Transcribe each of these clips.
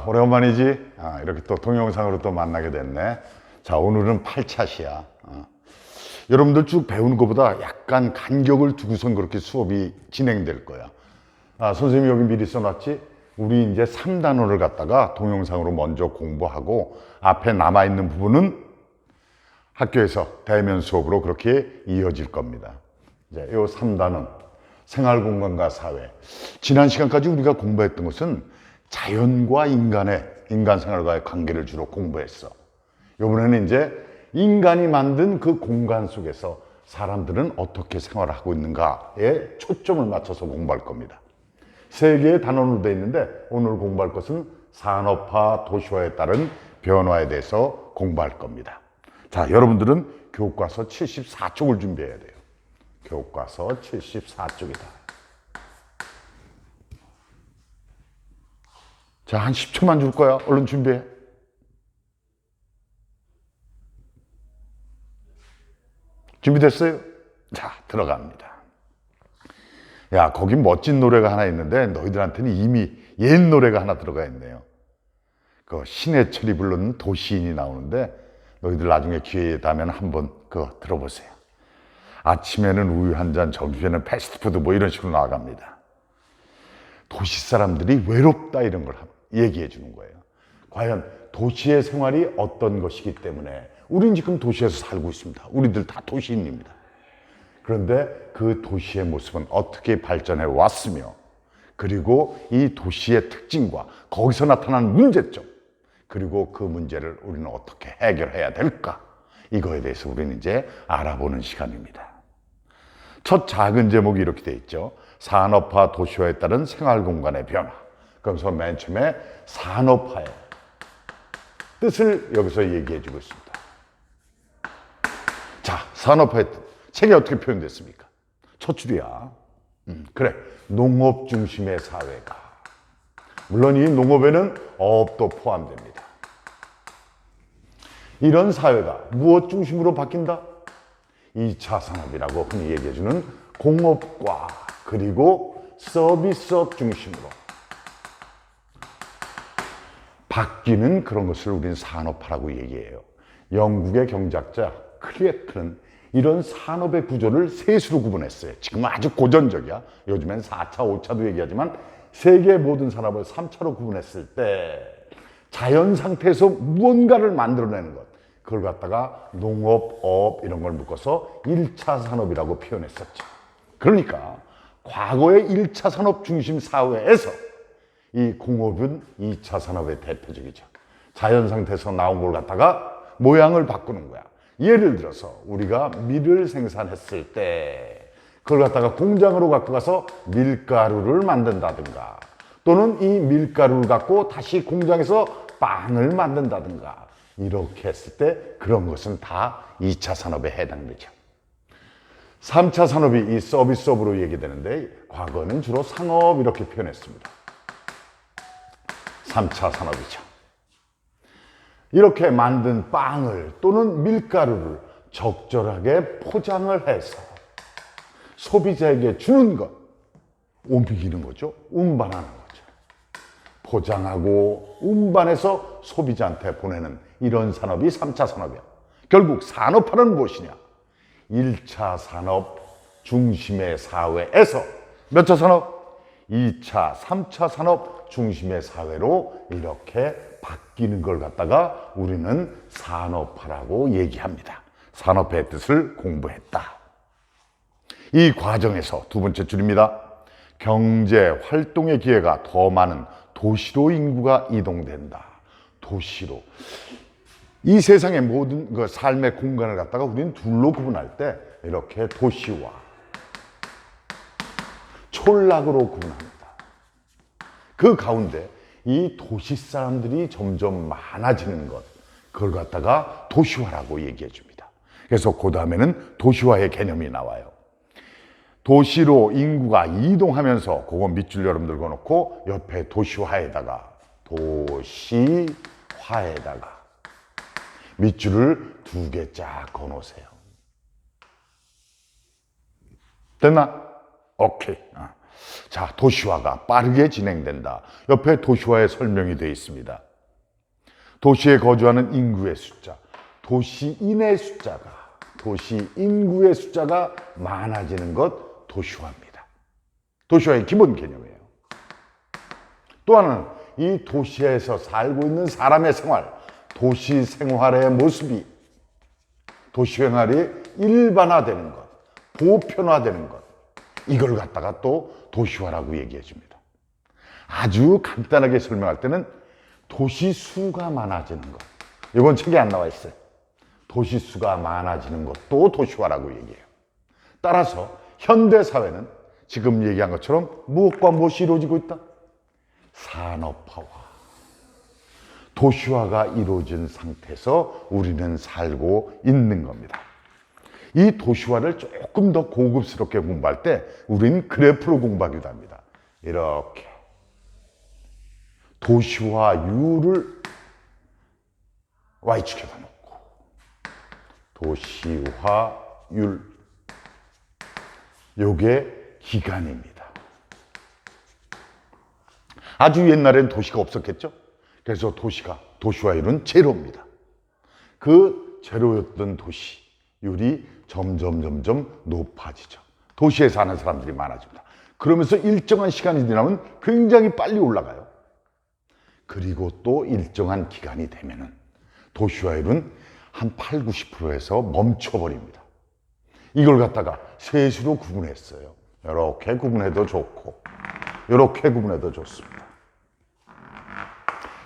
오래간만이지? 이렇게 또 동영상으로 또 만나게 됐네. 자, 오늘은 8차시야. 여러분들 쭉 배우는 것보다 약간 간격을 두고선 그렇게 수업이 진행될 거야. 선생님이 여기 미리 써놨지? 우리 이제 3단원을 갖다가 동영상으로 먼저 공부하고 앞에 남아있는 부분은 학교에서 대면 수업으로 그렇게 이어질 겁니다. 이제 이 3단원, 생활공간과 사회. 지난 시간까지 우리가 공부했던 것은 자연과 인간 생활과의 관계를 주로 공부했어. 이번에는 이제 인간이 만든 그 공간 속에서 사람들은 어떻게 생활하고 있는가에 초점을 맞춰서 공부할 겁니다. 세 개의 단원으로 되어 있는데 오늘 공부할 것은 산업화, 도시화에 따른 변화에 대해서 공부할 겁니다. 자, 여러분들은 교과서 74쪽을 준비해야 돼요. 교과서 74쪽이다. 자, 한 10초만 줄 거야. 얼른 준비해. 준비됐어요? 자, 들어갑니다. 야, 거기 멋진 노래가 하나 있는데 너희들한테는 이미 옛 노래가 하나 들어가 있네요. 그 신해철이 부르는 도시인이 나오는데 너희들 나중에 기회에 닿으면 한번 그거 들어보세요. 아침에는 우유 한 잔, 점심에는 패스트푸드 뭐 이런 식으로 나갑니다. 도시 사람들이 외롭다 이런 걸 얘기해 주는 거예요. 과연 도시의 생활이 어떤 것이기 때문에 우리는 지금 도시에서 살고 있습니다. 우리들 다 도시인입니다. 그런데 그 도시의 모습은 어떻게 발전해 왔으며 그리고 이 도시의 특징과 거기서 나타나는 문제점 그리고 그 문제를 우리는 어떻게 해결해야 될까? 이거에 대해서 우리는 이제 알아보는 시간입니다. 첫 작은 제목이 이렇게 돼 있죠. 산업화 도시화에 따른 생활공간의 변화. 그러면서 맨 처음에 산업화의 뜻을 여기서 얘기해 주고 있습니다. 자, 산업화의 뜻. 책이 어떻게 표현됐습니까? 첫 줄이야. 그래. 농업 중심의 사회가. 물론 이 농업에는 어업도 포함됩니다. 이런 사회가 무엇 중심으로 바뀐다? 2차 산업이라고 흔히 얘기해주는 공업과 그리고 서비스업 중심으로 바뀌는 그런 것을 우리는 산업화라고 얘기해요. 영국의 경제학자 클리에트는 이런 산업의 구조를 셋으로 구분했어요. 지금은 아주 고전적이야. 요즘엔 4차, 5차도 얘기하지만 세계 모든 산업을 3차로 구분했을 때 자연 상태에서 무언가를 만들어내는 것 그걸 갖다가 농업, 어업 이런 걸 묶어서 1차 산업이라고 표현했었죠. 그러니까 과거의 1차 산업 중심 사회에서 이 공업은 2차 산업의 대표적이죠. 자연 상태에서 나온 걸 갖다가 모양을 바꾸는 거야. 예를 들어서 우리가 밀을 생산했을 때 그걸 갖다가 공장으로 갖고 가서 밀가루를 만든다든가 또는 이 밀가루를 갖고 다시 공장에서 빵을 만든다든가 이렇게 했을 때 그런 것은 다 2차 산업에 해당되죠. 3차 산업이 이 서비스업으로 얘기되는데 과거는 주로 상업 이렇게 표현했습니다. 3차 산업이죠. 이렇게 만든 빵을 또는 밀가루를 적절하게 포장을 해서 소비자에게 주는 것, 옮기는 거죠. 운반하는 거죠. 포장하고 운반해서 소비자한테 보내는 이런 산업이 3차 산업이야. 결국 산업화는 무엇이냐? 1차 산업 중심의 사회에서 몇 차 산업? 2차, 3차 산업 중심의 사회로 이렇게 바뀌는 걸 갖다가 우리는 산업화라고 얘기합니다. 산업화의 뜻을 공부했다. 이 과정에서 두 번째 줄입니다. 경제 활동의 기회가 더 많은 도시로 인구가 이동된다. 도시로. 이 세상의 모든 그 삶의 공간을 갖다가 우리는 둘로 구분할 때 이렇게 도시와 촌락으로 구분합니다. 그 가운데 이 도시 사람들이 점점 많아지는 것, 그걸 갖다가 도시화라고 얘기해 줍니다. 그래서 그 다음에는 도시화의 개념이 나와요. 도시로 인구가 이동하면서 그거 밑줄 여러분들 그어놓고 옆에 도시화에다가 밑줄을 2개 쫙 그어놓으세요. 됐나? 오케이. 자, 도시화가 빠르게 진행된다. 옆에 도시화의 설명이 되어 있습니다. 도시에 거주하는 인구의 숫자, 도시인의 인구의 숫자가 많아지는 것, 도시화입니다. 도시화의 기본 개념이에요. 또 하나는 이 도시에서 살고 있는 사람의 생활, 도시 생활의 모습이, 도시 생활이 일반화되는 것, 보편화되는 것, 이걸 갖다가 또 도시화라고 얘기해 줍니다. 아주 간단하게 설명할 때는 도시 수가 많아지는 것, 이건 책에 안 나와 있어요. 도시 수가 많아지는 것도 도시화라고 얘기해요. 따라서 현대 사회는 지금 얘기한 것처럼 무엇과 무엇이 이루어지고 있다? 산업화와 도시화가 이루어진 상태에서 우리는 살고 있는 겁니다. 이 도시화를 조금 더 고급스럽게 공부할 때 우리는 그래프로 공부하기도 합니다. 이렇게 도시화율을 Y축에다 놓고 도시화율, 요게 기간입니다. 아주 옛날엔 도시가 없었겠죠? 그래서 도시화율은 제로입니다. 그 제로였던 도시율이 점점 높아지죠. 도시에 사는 사람들이 많아집니다. 그러면서 일정한 시간이 지나면 굉장히 빨리 올라가요. 그리고 또 일정한 기간이 되면은 도시화율은 한 8, 90%에서 멈춰버립니다. 이걸 갖다가 세수로 구분했어요. 이렇게 구분해도 좋고 이렇게 구분해도 좋습니다.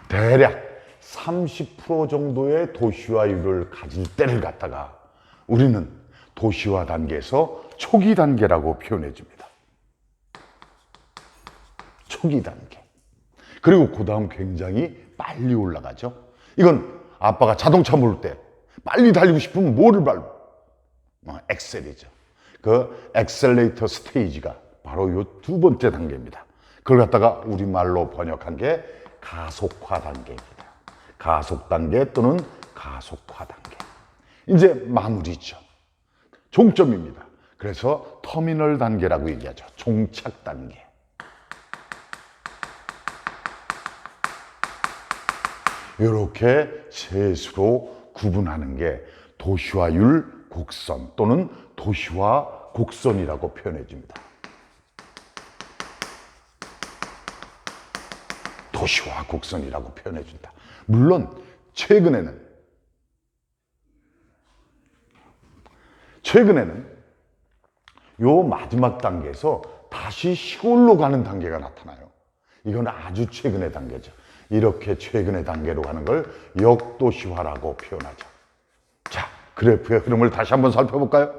대략 30% 정도의 도시화율을 가질 때를 갖다가 우리는 도시화 단계에서 초기 단계라고 표현해 줍니다. 초기 단계. 그리고 그 다음 굉장히 빨리 올라가죠. 이건 아빠가 자동차 몰 때 빨리 달리고 싶으면 뭐를 밟고? 엑셀이죠. 그 엑셀레이터 스테이지가 바로 이 두 번째 단계입니다. 그걸 갖다가 우리말로 번역한 게 가속화 단계입니다. 가속 단계 또는 가속화 단계. 이제 마무리죠. 종점입니다. 그래서 터미널 단계라고 얘기하죠. 종착 단계. 이렇게 세수로 구분하는 게 도시화율 곡선 또는 도시화 곡선이라고 표현해 줍니다. 도시화 곡선이라고 표현해 준다. 물론 최근에는 요 마지막 단계에서 다시 시골로 가는 단계가 나타나요. 이건 아주 최근의 단계죠. 이렇게 최근의 단계로 가는 걸 역도시화라고 표현하죠. 자, 그래프의 흐름을 다시 한번 살펴볼까요?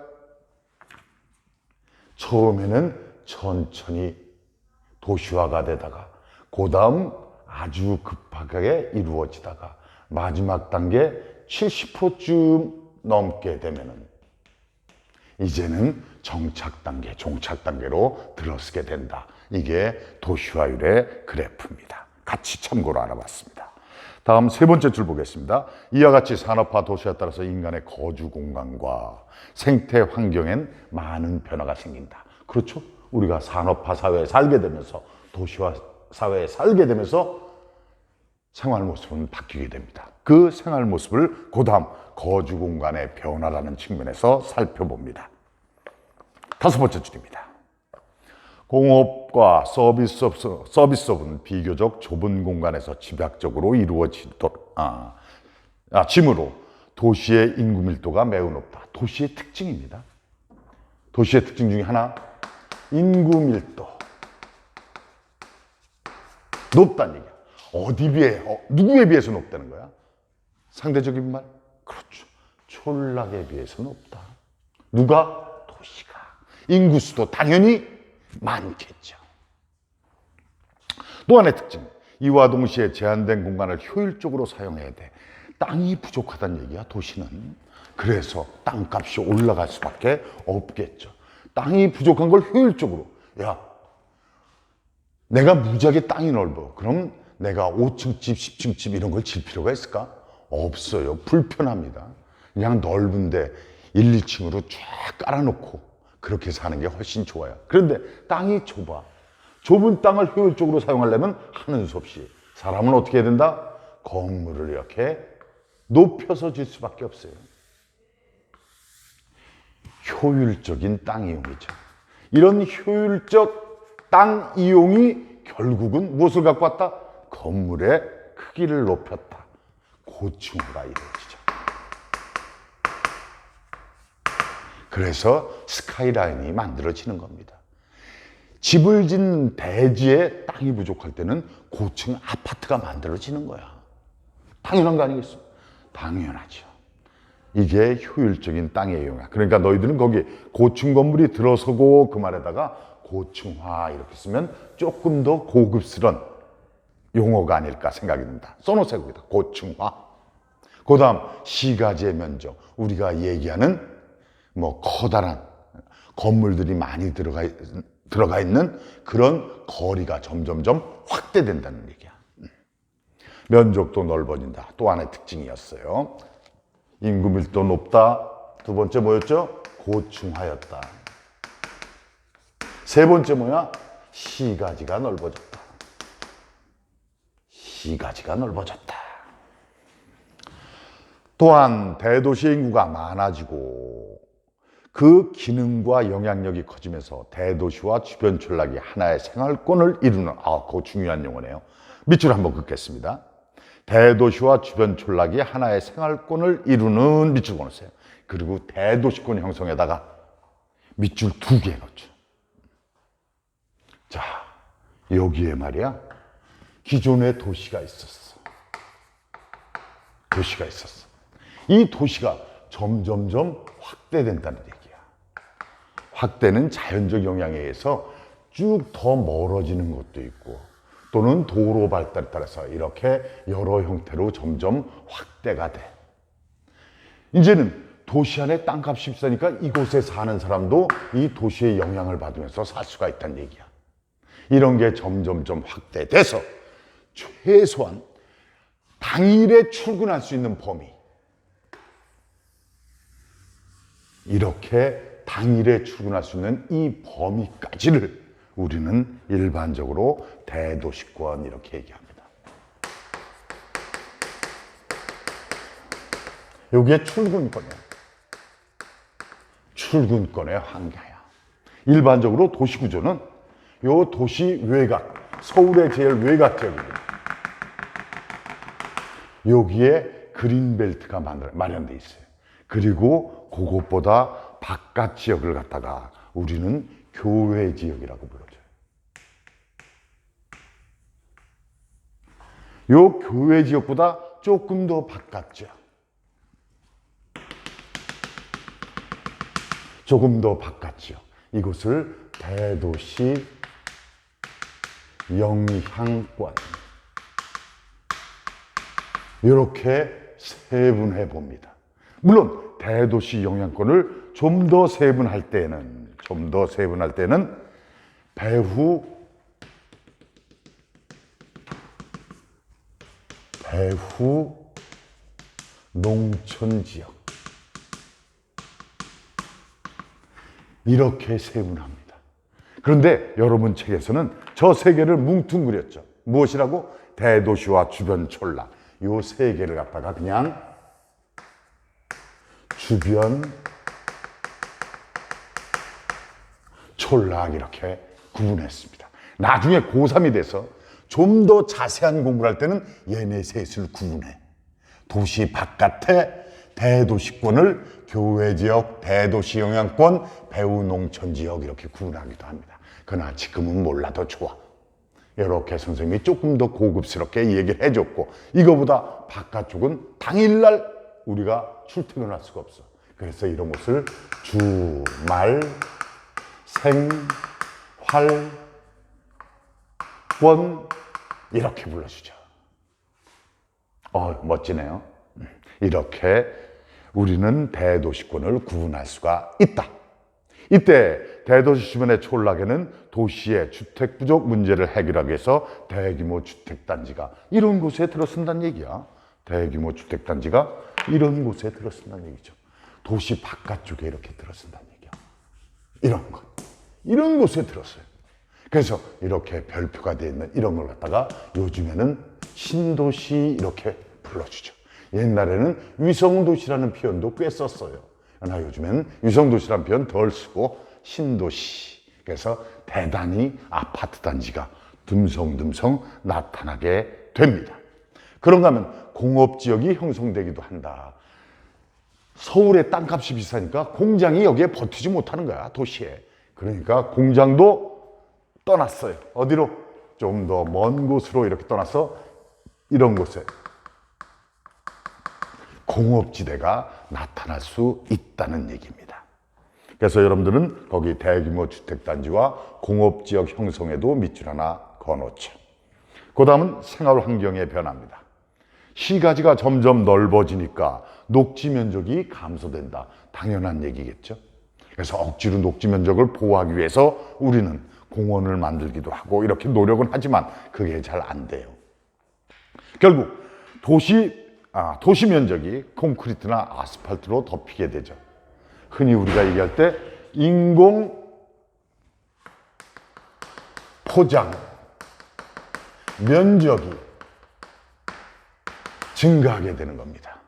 처음에는 천천히 도시화가 되다가 그 다음 아주 급하게 이루어지다가 마지막 단계 70%쯤 넘게 되면은 이제는 정착 단계, 종착 단계로 들어서게 된다. 이게 도시화율의 그래프입니다. 같이 참고로 알아봤습니다. 다음 세 번째 줄 보겠습니다. 이와 같이 산업화 도시에 따라서 인간의 거주 공간과 생태 환경엔 많은 변화가 생긴다. 그렇죠? 우리가 산업화 사회에 살게 되면서 도시화 사회에 살게 되면서 생활 모습은 바뀌게 됩니다. 그 생활 모습을 그다음 거주 공간의 변화라는 측면에서 살펴봅니다. 다섯 번째 줄입니다. 공업과 서비스업은 비교적 좁은 공간에서 집약적으로 이루어지도록 지므로 도시의 인구 밀도가 매우 높다. 도시의 특징입니다. 도시의 특징 중에 하나, 인구 밀도 높다는 얘기야. 어디 비해, 누구에 비해서 높다는 거야? 상대적인 말? 그렇죠. 촌락에 비해서 높다. 누가? 도시가. 인구수도 당연히 많겠죠. 또 하나의 특징, 이와 동시에 제한된 공간을 효율적으로 사용해야 돼. 땅이 부족하다는 얘기야, 도시는. 그래서 땅값이 올라갈 수밖에 없겠죠. 땅이 부족한 걸 효율적으로. 야, 내가 무지하게 땅이 넓어. 그럼 내가 5층 집, 10층 집 이런 걸 질 필요가 있을까? 없어요. 불편합니다. 그냥 넓은데 1, 2층으로 쫙 깔아놓고 그렇게 사는 게 훨씬 좋아요. 그런데 땅이 좁아. 좁은 땅을 효율적으로 사용하려면 하는 수 없이 사람은 어떻게 해야 된다? 건물을 이렇게 높여서 질 수밖에 없어요. 효율적인 땅 이용이죠. 이런 효율적 땅 이용이 결국은 무엇을 갖고 왔다? 건물의 크기를 높였다. 고층화가 이루어지죠. 그래서 스카이라인이 만들어지는 겁니다. 집을 짓는 대지에 땅이 부족할 때는 고층 아파트가 만들어지는 거야. 당연한 거 아니겠어? 당연하죠. 이게 효율적인 땅의 이용이야. 그러니까 너희들은 거기 고층 건물이 들어서고 그 말에다가 고층화 이렇게 쓰면 조금 더 고급스러운 용어가 아닐까 생각이 듭니다. 써놓으세요. 거기다 고층화. 그 다음 시가지의 면적. 우리가 얘기하는 뭐 커다란 건물들이 많이 들어가 있는 그런 거리가 점점점 확대된다는 얘기야. 면적도 넓어진다. 또 하나의 특징이었어요. 인구 밀도 높다. 두 번째 뭐였죠? 고층화였다. 세 번째 뭐야? 시가지가 넓어졌다. 시가지가 넓어졌다. 또한 대도시 인구가 많아지고 그 기능과 영향력이 커지면서 대도시와 주변 촌락이 하나의 생활권을 이루는, 그거 중요한 용어네요. 밑줄 한번 긋겠습니다. 대도시와 주변 촌락이 하나의 생활권을 이루는 밑줄 그어놓으세요. 그리고 대도시권 형성에다가 밑줄 2개 넣죠. 자, 여기에 말이야 기존의 도시가 있었어. 도시가 있었어. 이 도시가 점점점 확대된다는 얘기야. 확대는 자연적 영향에 의해서 쭉 더 멀어지는 것도 있고 또는 도로 발달에 따라서 이렇게 여러 형태로 점점 확대가 돼. 이제는 도시 안에 땅값이 비싸니까 이곳에 사는 사람도 이 도시의 영향을 받으면서 살 수가 있다는 얘기야. 이런 게 점점점 확대돼서 최소한 당일에 출근할 수 있는 범위, 이렇게 당일에 출근할 수 있는 이 범위까지를 우리는 일반적으로 대도시권 이렇게 얘기합니다. 이게 출근권이야. 출근권의 한계야. 일반적으로 도시구조는 요 도시 외곽, 서울의 제일 외곽 지역입니다. 여기에 그린벨트가 마련돼 있어요. 그리고 그것보다 바깥 지역을 갖다가 우리는 교외 지역이라고 불러줘요. 요 교외 지역보다 조금 더 바깥 지역, 조금 더 바깥 지역, 이곳을 대도시 영향권 이렇게 세분해 봅니다. 물론 대도시 영향권을 좀 더 세분할 때는 배후 농촌 지역 이렇게 세분합니다. 그런데 여러분 책에서는 저 세 개를 뭉뚱그렸죠. 무엇이라고? 대도시와 주변 촌락. 요 세 개를 갖다가 그냥 주변 촌락 이렇게 구분했습니다. 나중에 고3이 돼서 좀 더 자세한 공부를 할 때는 얘네 셋을 구분해. 도시 바깥에 대도시권을 교외지역, 대도시 영향권, 배후 농촌지역 이렇게 구분하기도 합니다. 그러나 지금은 몰라도 좋아. 이렇게 선생님이 조금 더 고급스럽게 얘기를 해줬고, 이거보다 바깥쪽은 당일날 우리가 출퇴근할 수가 없어. 그래서 이런 곳을 주말 생활권 이렇게 불러주죠. 멋지네요. 이렇게 우리는 대도시권을 구분할 수가 있다. 이때 대도시 주변의 촌락에는 도시의 주택 부족 문제를 해결하기 위해서 대규모 주택단지가 이런 곳에 들어선다는 얘기야. 대규모 주택단지가 이런 곳에 들어선다는 얘기죠. 도시 바깥쪽에 이렇게 들어선다는 얘기야. 이런 곳에 들었어요. 그래서 이렇게 별표가 되어 있는 이런 걸 갖다가 요즘에는 신도시 이렇게 불러주죠. 옛날에는 위성도시라는 표현도 꽤 썼어요. 그러나 요즘에는 위성도시라는 표현 덜 쓰고 신도시. 그래서 대단히 아파트 단지가 듬성듬성 나타나게 됩니다. 그런가 하면 공업지역이 형성되기도 한다. 서울의 땅값이 비싸니까 공장이 여기에 버티지 못하는 거야, 도시에. 그러니까 공장도 떠났어요. 어디로? 좀 더 먼 곳으로 이렇게 떠나서 이런 곳에 공업지대가 나타날 수 있다는 얘기입니다. 그래서 여러분들은 거기 대규모 주택단지와 공업지역 형성에도 밑줄 하나 그어놓죠. 그 다음은 생활환경의 변화입니다. 시가지가 점점 넓어지니까 녹지 면적이 감소된다. 당연한 얘기겠죠. 그래서 억지로 녹지 면적을 보호하기 위해서 우리는 공원을 만들기도 하고 이렇게 노력은 하지만 그게 잘 안 돼요. 결국 도시 면적이 콘크리트나 아스팔트로 덮이게 되죠. 흔히 우리가 얘기할 때 인공 포장 면적이 증가하게 되는 겁니다.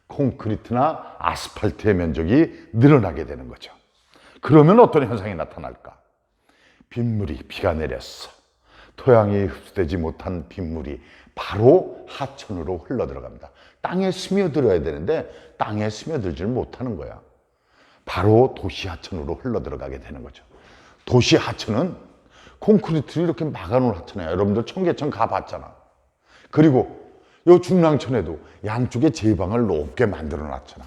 콘크리트나 아스팔트의 면적이 늘어나게 되는 거죠. 그러면 어떤 현상이 나타날까? 빗물이 비가 내렸어. 토양이 흡수되지 못한 빗물이 바로 하천으로 흘러 들어갑니다. 땅에 스며들어야 되는데 땅에 스며들지를 못하는 거야. 바로 도시 하천으로 흘러 들어가게 되는 거죠. 도시 하천은 콘크리트를 이렇게 막아놓은 하천이에요. 여러분들 청계천 가봤잖아. 그리고 요 중랑천에도 양쪽에 제방을 높게 만들어 놨잖아.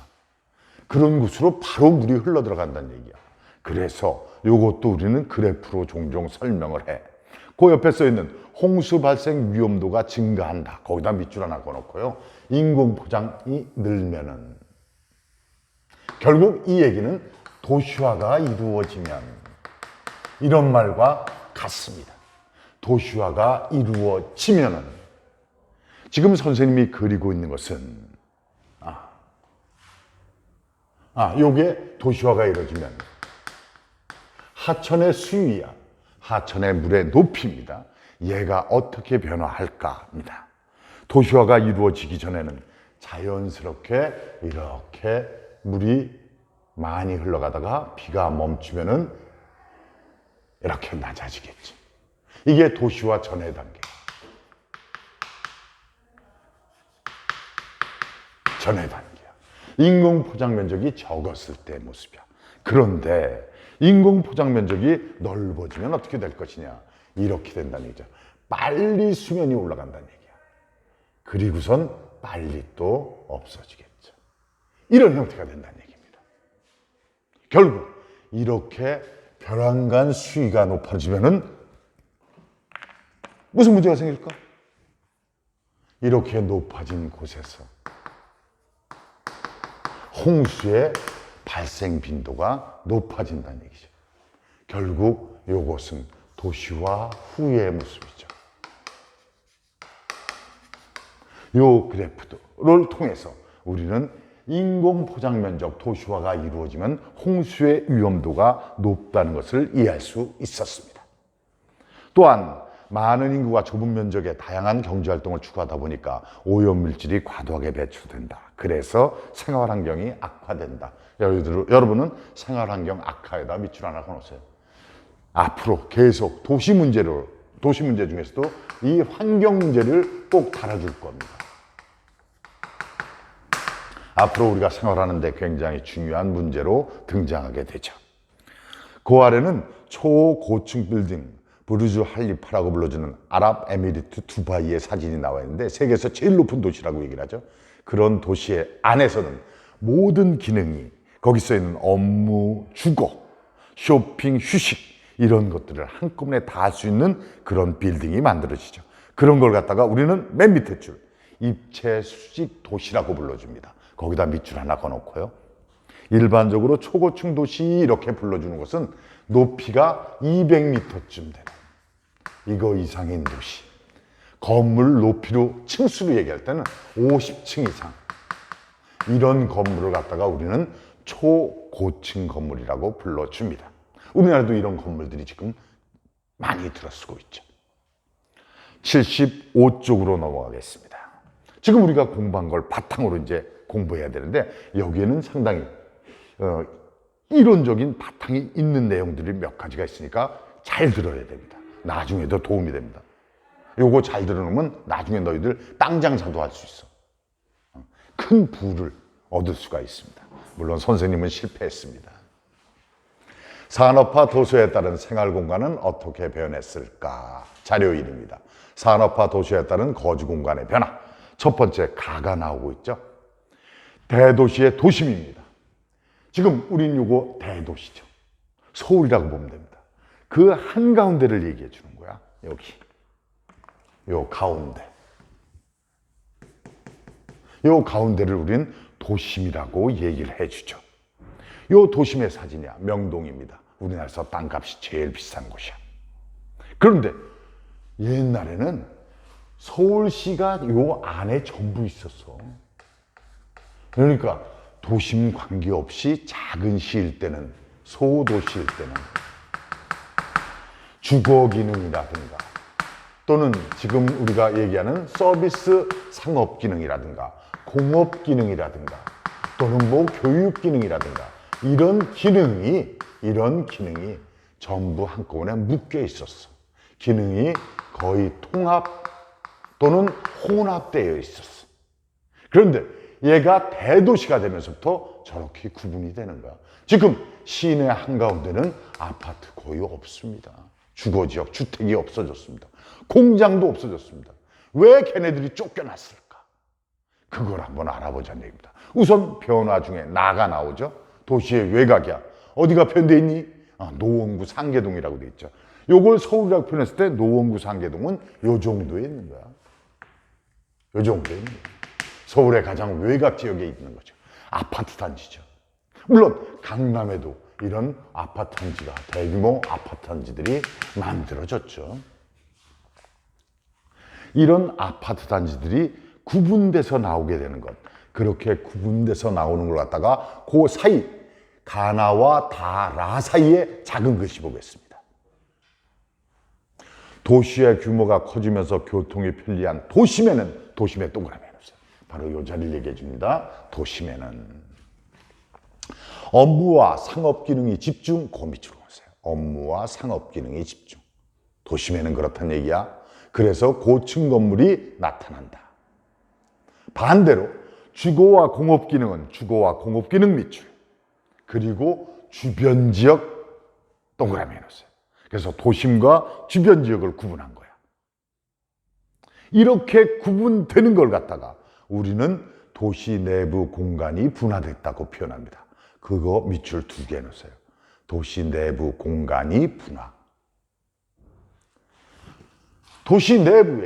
그런 곳으로 바로 물이 흘러 들어간다는 얘기야. 그래서 요것도 우리는 그래프로 종종 설명을 해. 그 옆에 써 있는 홍수 발생 위험도가 증가한다. 거기다 밑줄 하나 그어놓고요. 인공 포장이 늘면은 결국 이 얘기는 도시화가 이루어지면 이런 말과 같습니다. 도시화가 이루어지면은 지금 선생님이 그리고 있는 것은 요게 도시화가 이루어지면 하천의 수위야. 하천의 물의 높이입니다. 얘가 어떻게 변화할까입니다. 도시화가 이루어지기 전에는 자연스럽게 이렇게 물이 많이 흘러가다가 비가 멈추면은 이렇게 낮아지겠지. 이게 도시화 전의 단계. 전의 단계야. 인공 포장 면적이 적었을 때의 모습이야. 그런데 인공 포장 면적이 넓어지면 어떻게 될 것이냐? 이렇게 된다는 얘기죠. 빨리 수면이 올라간다는 얘기야. 그리고선 빨리 또 없어지겠죠. 이런 형태가 된다는 얘기입니다. 결국 이렇게 벼랑간 수위가 높아지면은 무슨 문제가 생길까? 이렇게 높아진 곳에서 홍수의 발생 빈도가 높아진다는 얘기죠. 결국 이것은 도시화 후의 모습이죠. 이 그래프를 통해서 우리는 인공 포장 면적 도시화가 이루어지면 홍수의 위험도가 높다는 것을 이해할 수 있었습니다. 또한 많은 인구가 좁은 면적에 다양한 경제활동을 추구하다 보니까 오염물질이 과도하게 배출된다. 그래서 생활환경이 악화된다. 여러분은 생활환경 악화에다 밑줄 하나 그어놓으세요. 앞으로 계속 도시 문제 중에서도 이 환경 문제를 꼭 다뤄줄 겁니다. 앞으로 우리가 생활하는데 굉장히 중요한 문제로 등장하게 되죠. 그 아래는 초고층 빌딩, 부르주 할리파라고 불러주는 아랍에미리트 두바이의 사진이 나와 있는데 세계에서 제일 높은 도시라고 얘기를 하죠. 그런 도시의 안에서는 모든 기능이 거기 써 있는 업무, 주거, 쇼핑, 휴식 이런 것들을 한꺼번에 다 할 수 있는 그런 빌딩이 만들어지죠. 그런 걸 갖다가 우리는 맨 밑에 줄 입체 수직 도시라고 불러줍니다. 거기다 밑줄 하나 그어놓고요. 일반적으로 초고층 도시 이렇게 불러주는 것은 높이가 200m쯤 되는 이거 이상인 도시. 건물 높이로 층수로 얘기할 때는 50층 이상. 이런 건물을 갖다가 우리는 초고층 건물이라고 불러줍니다. 우리나라도 이런 건물들이 지금 많이 들어쓰고 있죠. 75쪽으로 넘어가겠습니다. 지금 우리가 공부한 걸 바탕으로 이제 공부해야 되는데 여기에는 상당히 이론적인 바탕이 있는 내용들이 몇 가지가 있으니까 잘 들어야 됩니다. 나중에도 도움이 됩니다. 요거 잘 들어놓으면 나중에 너희들 땅 장사도 할 수 있어. 큰 부를 얻을 수가 있습니다. 물론 선생님은 실패했습니다. 산업화 도시에 따른 생활 공간은 어떻게 변했을까? 자료 1입니다. 산업화 도시에 따른 거주 공간의 변화. 첫 번째, 가가 나오고 있죠. 대도시의 도심입니다. 지금 우린 요거 대도시죠. 서울이라고 보면 됩니다. 그 한가운데를 얘기해 주는 거야. 여기. 요 가운데. 요 가운데를 우린 도심이라고 얘기를 해주죠. 요 도심의 사진이야. 명동입니다. 우리나라에서 땅값이 제일 비싼 곳이야. 그런데 옛날에는 서울시가 요 안에 전부 있었어. 그러니까 도심 관계없이 작은 시일 때는, 소도시일 때는 주거 기능이라든가 또는 지금 우리가 얘기하는 서비스 상업 기능이라든가 공업 기능이라든가 또는 뭐 교육 기능이라든가 이런 기능이 전부 한꺼번에 묶여 있었어. 기능이 거의 통합 또는 혼합되어 있었어. 그런데 얘가 대도시가 되면서부터 저렇게 구분이 되는 거야. 지금 시내 한가운데는 아파트 거의 없습니다. 주거지역, 주택이 없어졌습니다. 공장도 없어졌습니다. 왜 걔네들이 쫓겨났을까? 그걸 한번 알아보자는 얘기입니다. 우선 변화 중에 나가 나오죠. 도시의 외곽이야. 어디가 표현되어 있니? 노원구 상계동이라고 되어 있죠. 요걸 서울이라고 표현했을 때 노원구 상계동은 요 정도에 있는 거야. 요 정도에 있는 거야. 서울의 가장 외곽 지역에 있는 거죠. 아파트 단지죠. 물론 강남에도 이런 아파트 단지가, 대규모 아파트 단지들이 만들어졌죠. 이런 아파트 단지들이 구분돼서 나오게 되는 것, 그렇게 구분돼서 나오는 걸 갖다가 그 사이, 가나와 다라 사이에 작은 글씨 보겠습니다. 도시의 규모가 커지면서 교통이 편리한 도심에는, 도심에 동그라미 해놓으세요. 바로 이 자리를 얘기해 줍니다. 도심에는 업무와 상업 기능이 집중, 그 밑으로 오세요. 업무와 상업 기능이 집중. 도심에는 그렇다는 얘기야. 그래서 고층 건물이 나타난다. 반대로 주거와 공업 기능은 주거와 공업 기능 밑줄. 그리고 주변 지역 동그라미 해놓으세요. 그래서 도심과 주변 지역을 구분한 거야. 이렇게 구분되는 걸 갖다가 우리는 도시 내부 공간이 분화됐다고 표현합니다. 그거 밑줄 2개 해놓으세요. 도시 내부 공간이 분화. 도시 내부에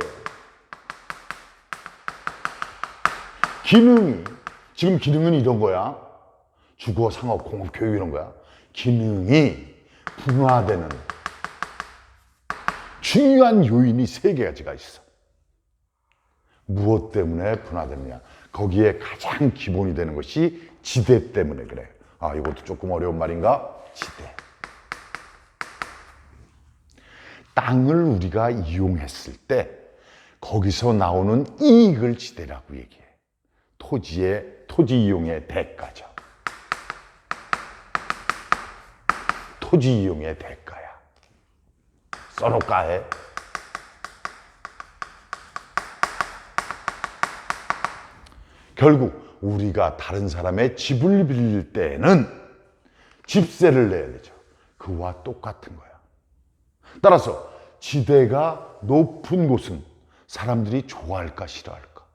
기능이, 지금 기능은 이런 거야. 주거, 상업, 공업, 교육 이런 거야. 기능이 분화되는 중요한 요인이 3가지가 있어. 무엇 때문에 분화되느냐? 거기에 가장 기본이 되는 것이 지대 때문에 그래. 이것도 조금 어려운 말인가? 지대. 땅을 우리가 이용했을 때 거기서 나오는 이익을 지대라고 얘기해. 토지 이용의 대가죠. 토지 이용의 대가야. 써놓을까 해. 결국 우리가 다른 사람의 집을 빌릴 때에는 집세를 내야 되죠. 그와 똑같은 거야. 따라서 지대가 높은 곳은 사람들이 좋아할까 싫어할까?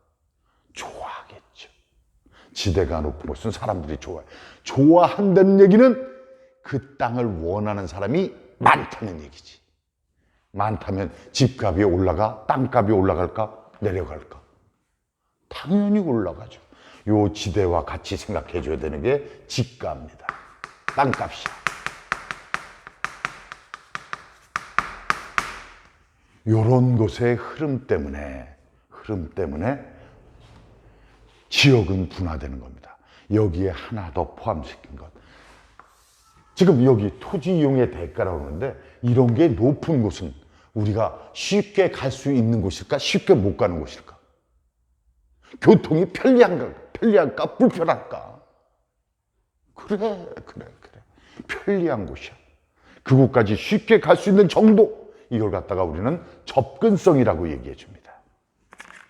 좋아하겠죠. 지대가 높은 곳은 사람들이 좋아해. 좋아한다는 얘기는 그 땅을 원하는 사람이 많다는 얘기지. 많다면 집값이 올라가? 땅값이 올라갈까? 내려갈까? 당연히 올라가죠. 요 지대와 같이 생각해 줘야 되는 게 집값입니다. 땅값이야. 요런 것의 흐름 때문에 지역은 분화되는 겁니다. 여기에 하나 더 포함시킨 것. 지금 여기 토지 이용의 대가라고 하는데 이런 게 높은 곳은 우리가 쉽게 갈 수 있는 곳일까? 쉽게 못 가는 곳일까? 교통이 편리할까? 불편할까? 그래. 편리한 곳이야. 그곳까지 쉽게 갈 수 있는 정도. 이걸 갖다가 우리는 접근성이라고 얘기해 줍니다.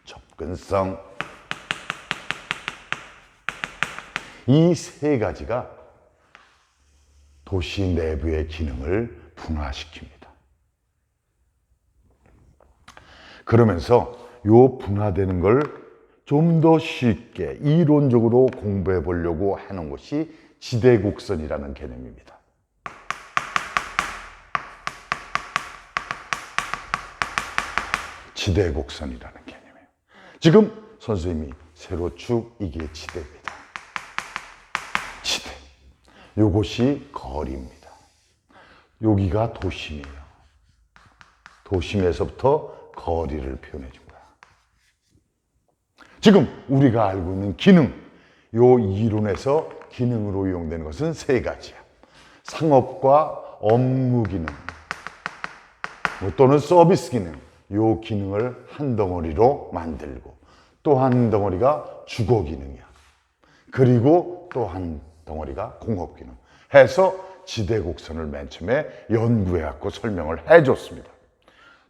접근성. 이 세 가지가 도시 내부의 기능을 분화시킵니다. 그러면서 요 분화되는 걸 좀 더 쉽게 이론적으로 공부해 보려고 하는 것이 지대곡선이라는 개념입니다. 지대곡선이라는 개념이에요. 지금 선생님이 세로 쭉 이게 지대입니다. 지대. 요것이 거리입니다. 여기가 도심이에요. 도심에서부터 거리를 표현해 준 거야. 지금 우리가 알고 있는 기능, 요 이론에서 기능으로 이용되는 것은 세 가지야. 상업과 업무 기능, 또는 서비스 기능, 요 기능을 한 덩어리로 만들고, 또 한 덩어리가 주거 기능이야. 그리고 또 한 덩어리가 공업 기능 해서 지대곡선을 맨 처음에 연구해갖고 설명을 해줬습니다.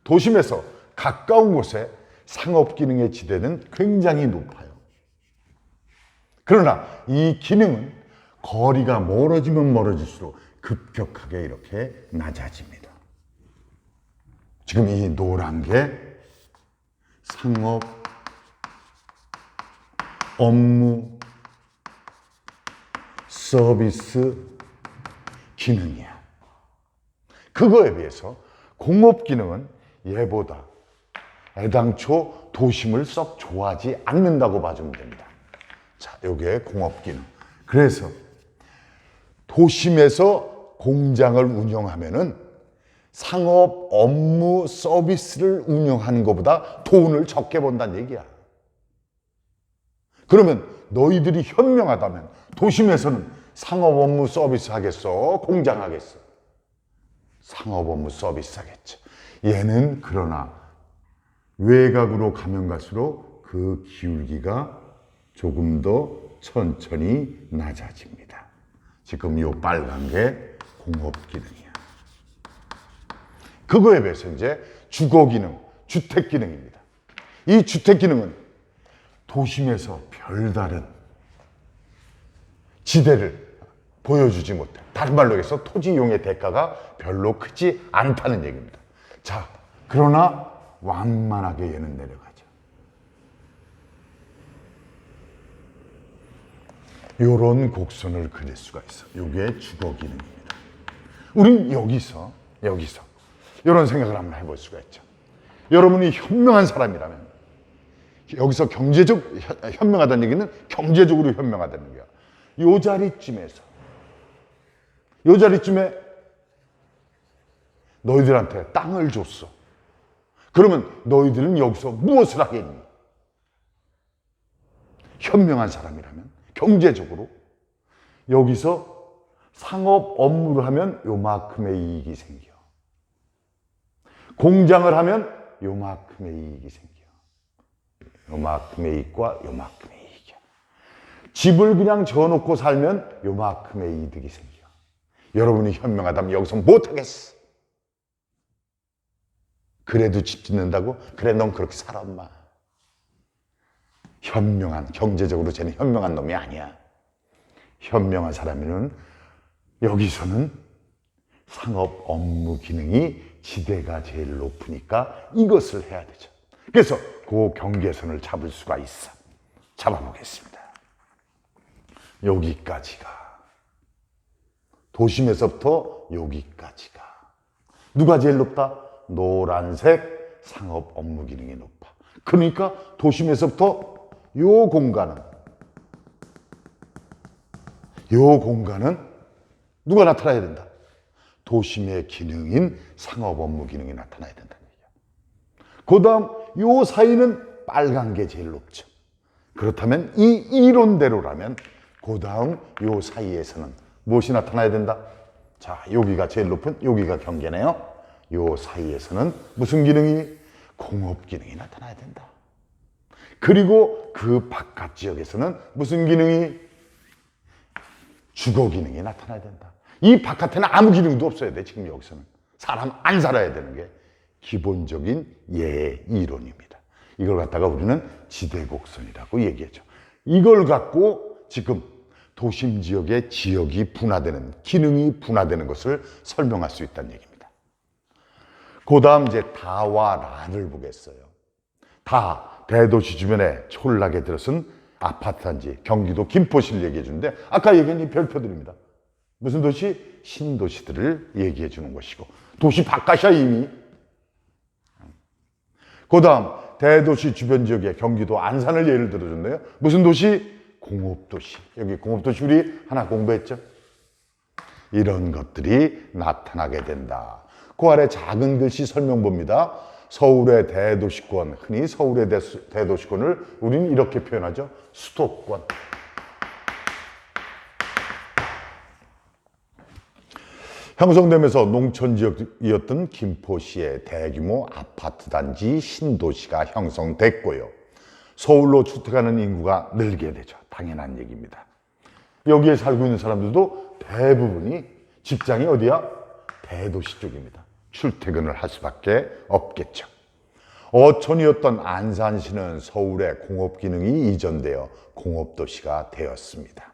도심에서 가까운 곳에 상업 기능의 지대는 굉장히 높아요. 그러나 이 기능은 거리가 멀어지면 멀어질수록 급격하게 이렇게 낮아집니다. 지금 이 노란 게 상업, 업무, 서비스 기능이야. 그거에 비해서 공업 기능은 얘보다 애당초 도심을 썩 좋아하지 않는다고 봐주면 됩니다. 자, 요게 공업 기능. 그래서 도심에서 공장을 운영하면은 상업, 업무, 서비스를 운영하는 것보다 돈을 적게 번다는 얘기야. 그러면 너희들이 현명하다면 도심에서는 상업, 업무, 서비스 하겠어? 공장 하겠어? 상업, 업무, 서비스 하겠죠. 얘는 그러나 외곽으로 가면 갈수록 그 기울기가 조금 더 천천히 낮아집니다. 지금 이 빨간 게 공업 기능이야. 그거에 비해서 이제 주거 기능, 주택 기능입니다. 이 주택 기능은 도심에서 별다른 지대를 보여주지 못해. 다른 말로 해서 토지 이용의 대가가 별로 크지 않다는 얘기입니다. 자, 그러나 완만하게 얘는 내려가죠. 요런 곡선을 그릴 수가 있어. 요게 주거 기능입니다. 우린 여기서 이런 생각을 한번 해볼 수가 있죠. 여러분이 현명한 사람이라면, 여기서 현명하다는 얘기는 경제적으로 현명하다는 거야. 요 자리쯤에 너희들한테 땅을 줬어. 그러면 너희들은 여기서 무엇을 하겠니? 현명한 사람이라면 경제적으로 여기서 상업 업무를 하면 요만큼의 이익이 생겨. 공장을 하면 요만큼의 이익이 생겨. 요만큼의 이익과 요만큼의 이익이야. 집을 그냥 지어놓고 살면 요만큼의 이득이 생겨. 여러분이 현명하다면 여기서 못하겠어. 그래도 집 짓는다고? 그래, 넌 그렇게 살아, 엄마. 경제적으로 쟤는 현명한 놈이 아니야. 현명한 사람은 여기서는 상업 업무 기능이 지대가 제일 높으니까 이것을 해야 되죠. 그래서 그 경계선을 잡을 수가 있어. 잡아보겠습니다. 여기까지가. 도심에서부터 여기까지가. 누가 제일 높다? 노란색 상업 업무 기능이 높아. 그러니까 도심에서부터 요 공간은 누가 나타나야 된다? 도심의 기능인 상업 업무 기능이 나타나야 된다는 얘기야. 그 다음 요 사이는 빨간 게 제일 높죠. 그렇다면 이 이론대로라면 그 다음 요 사이에서는 무엇이 나타나야 된다? 자, 여기가 제일 높은 여기가 경계네요. 요 사이에서는 무슨 기능이? 공업 기능이 나타나야 된다. 그리고 그 바깥 지역에서는 무슨 기능이? 주거 기능이 나타나야 된다. 이 바깥에는 아무 기능도 없어야 돼. 지금 여기서는 사람 안 살아야 되는 게 기본적인 예의 이론입니다. 이걸 갖다가 우리는 지대곡선이라고 얘기하죠. 이걸 갖고 지금 도심 지역의 지역이 분화되는, 기능이 분화되는 것을 설명할 수 있다는 얘기입니다. 그 다음 이제 다와 라를 보겠어요. 다, 대도시 주변에 촌락에 들어선 아파트 단지, 경기도 김포시를 얘기해 주는데, 아까 얘기한 이 별표들입니다. 무슨 도시? 신도시들을 얘기해 주는 것이고, 도시 바깥이야 이미. 그 다음 대도시 주변 지역의 경기도 안산을 예를 들어줬네요. 무슨 도시? 공업도시. 여기 공업도시 우리 하나 공부했죠? 이런 것들이 나타나게 된다. 그 아래 작은 글씨 설명 봅니다. 서울의 대도시권, 흔히 서울의 대도시권을 우리는 이렇게 표현하죠. 수도권. 형성되면서 농촌지역이었던 김포시의 대규모 아파트 단지 신도시가 형성됐고요. 서울로 주택하는 인구가 늘게 되죠. 당연한 얘기입니다. 여기에 살고 있는 사람들도 대부분이 직장이 어디야? 대도시 쪽입니다. 출퇴근을 할 수밖에 없겠죠. 어촌이었던 안산시는 서울의 공업 기능이 이전되어 공업도시가 되었습니다.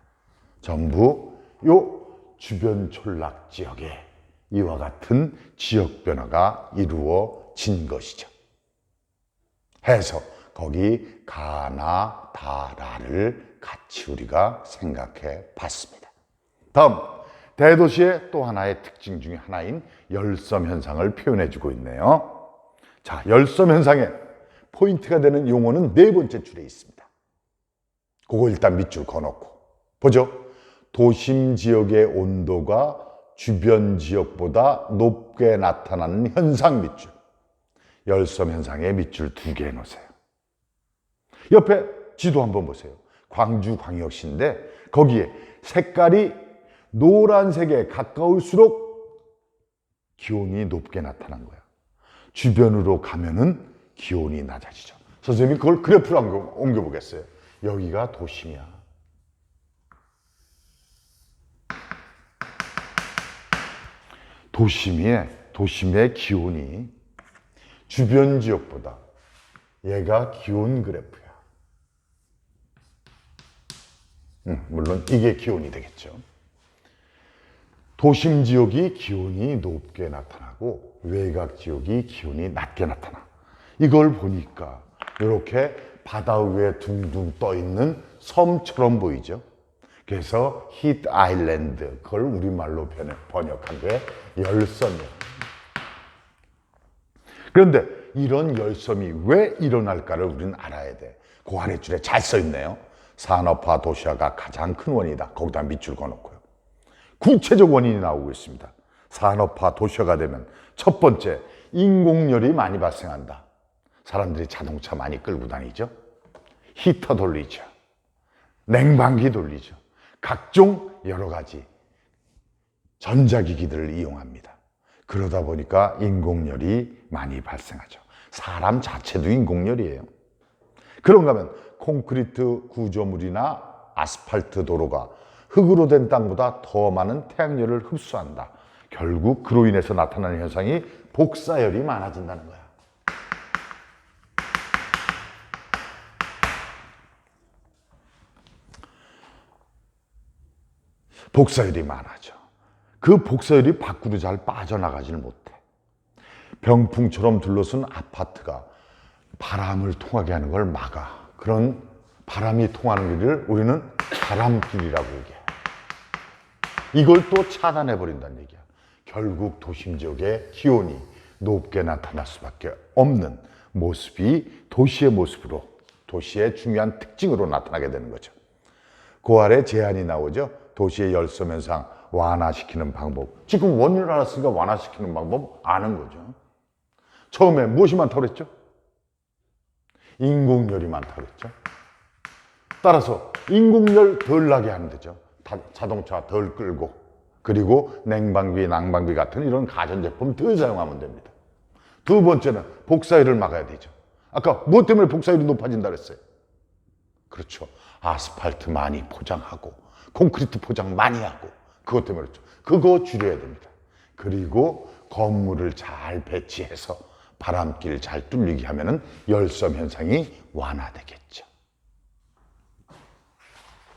전부 요 주변 촌락 지역에 이와 같은 지역 변화가 이루어진 것이죠. 해서 거기 가나 다라를 같이 우리가 생각해 봤습니다. 다음, 대도시의 또 하나의 특징 중에 하나인 열섬 현상을 표현해 주고 있네요. 자, 열섬 현상의 포인트가 되는 용어는 네 번째 줄에 있습니다. 그거 일단 밑줄 그어놓고 보죠. 도심 지역의 온도가 주변 지역보다 높게 나타나는 현상 밑줄. 열섬 현상의 밑줄 2개 놓으세요. 옆에 지도 한번 보세요. 광주광역시인데 거기에 색깔이 노란색에 가까울수록 기온이 높게 나타난 거야. 주변으로 가면은 기온이 낮아지죠. 선생님이 그걸 그래프로 옮겨보겠어요. 여기가 도심이야. 도심의 기온이 주변 지역보다 얘가 기온 그래프야. 물론 이게 기온이 되겠죠. 도심 지역이 기온이 높게 나타나고 외곽 지역이 기온이 낮게 나타나. 이걸 보니까 이렇게 바다 위에 둥둥 떠 있는 섬처럼 보이죠. 그래서 히트 아일랜드, 그걸 우리말로 번역한 게 열섬이에요. 그런데 이런 열섬이 왜 일어날까를 우리는 알아야 돼. 그 아래줄에 잘 써 있네요. 산업화 도시화가 가장 큰 원인이다. 거기다 밑줄 그어놓고요. 구체적 원인이 나오고 있습니다. 산업화 도시화가 되면 첫 번째, 인공열이 많이 발생한다. 사람들이 자동차 많이 끌고 다니죠. 히터 돌리죠. 냉방기 돌리죠. 각종 여러 가지 전자기기들을 이용합니다. 그러다 보니까 인공열이 많이 발생하죠. 사람 자체도 인공열이에요. 그런가 하면 콘크리트 구조물이나 아스팔트 도로가 흙으로 된 땅보다 더 많은 태양열을 흡수한다. 결국 그로 인해서 나타나는 현상이 복사열이 많아진다는 거야. 복사열이 많아져. 그 복사열이 밖으로 잘 빠져나가지를 못해. 병풍처럼 둘러쓴 아파트가 바람을 통하게 하는 걸 막아. 그런 바람이 통하는 길을 우리는 바람길이라고 얘기해. 이걸 또 차단해버린다는 얘기야. 결국 도심 지역의 기온이 높게 나타날 수밖에 없는 모습이 도시의 모습으로, 도시의 중요한 특징으로 나타나게 되는 거죠. 그 아래 제안이 나오죠. 도시의 열섬 현상 완화시키는 방법. 지금 원인을 알았으니까 완화시키는 방법 아는 거죠. 처음에 무엇이 많다고 그랬죠? 인공열이 많다고 그랬죠. 따라서 인공열 덜 나게 하면 되죠. 자동차 덜 끌고, 그리고 냉방비, 난방비 같은 이런 가전제품 덜 사용하면 됩니다. 두 번째는 복사율을 막아야 되죠. 아까 무엇 때문에 복사율이 높아진다 그랬어요? 그렇죠. 아스팔트 많이 포장하고 콘크리트 포장 많이 하고 그것 때문에 그렇죠. 그거 줄여야 됩니다. 그리고 건물을 잘 배치해서 바람길 잘 뚫리게 하면은 열섬 현상이 완화되겠죠.